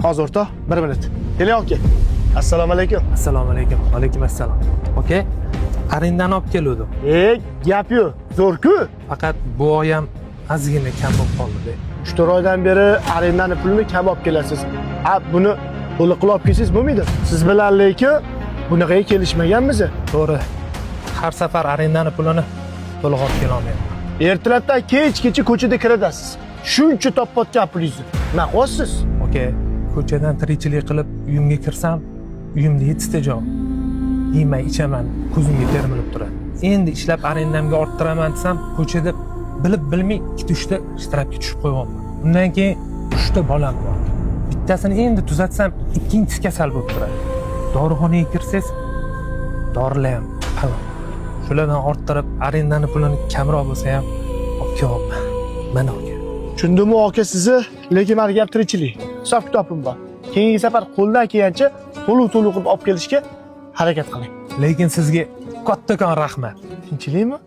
Hozir o'rta, 1 minut. Keling aka. Assalomu alaykum. Assalomu alaykum. Alaykum assalom. Okey. Arendani olib keldim. Gap yo'q. Zo'r-ku. Faqat bu oy ham ozgina kam bo'lib qoldi. 3-4 oydan beri arendani pulini kam olib kelasiz. Buni to'liq qilib olib kelsangiz bo'lmaydi. Siz bilan lekin bunaqa kelishmaganmiz. To'g'ri. Har safar arendani pulini to'liq olib kela olmayman. Ertalabdan kechgacha ko'chada kiradasiz. Shuncha topotgan pulingizni. Nima qilyapsiz? Okey. Ko'chadan tirikchilik qilib uyimga kirsam, uyimda 7 ta joy. Yemay ichaman, ko'zimga termilib turadi. Endi ishlab arendamga orttiraman desam, ko'chada bilib-bilmay 2-3 ta shtrapga tushib qo'yapman. Undan keyin 3 ta bolam bor. Bittasini endi tuzatsam, ikkinchisi kasal bo'lib turadi. Dorixonaga kirsangiz, dorilar ham palam. Shulardan orttirib, arendani pulini kamroq bo'lsa ham olib kelyapman. Mana aka. Tushundimmi aka sizni? Lekin meni gap tirikchilik. Hisob-kitobim bor. Keyingi safar qo'ldan kelgancha to'liq qilib olib kelishga harakat qiling. Lekin sizga kattakon rahmat. Tinchlikmi?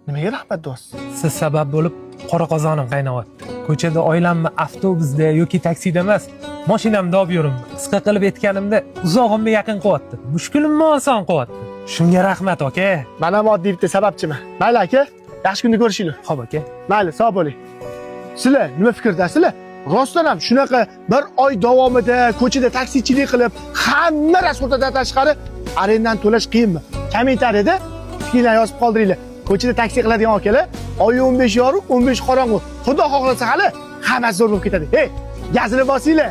Nimaga rahmat deyapsiz? Siz sabab bo'lib qora qozonim qaynayapti. Ko'chada oilamni avtobusda yoki taksida emas, mashinamda olib yuribman. Qisqa qilib aytganimda uzog'imga yaqin qilyapti. Mushkulimni oson qilyapti. Shunga rahmat aka. Men ham oddiy bitta sababchiman. Mayli aka, yaxshi kunda ko'rishaylik. Xo'p aka. Mayli, sog' bo'ling. Sizlar nima fikrdasizlar? Rostdan ham shunaqa bir oy davomida ko'chada taksichilik qilib, hamma rasxotadan tashqari arendani to'lash qiyinmi? Kommentariyada fikrlar yozib qoldiringlar. Ko'chada taksi qiladigan akalar, oyi 15 yorug', 15 qorong'u. Xudo xohlasa hali hammasi zo'r bo'lib ketadi. Hey, gazini bosinglar.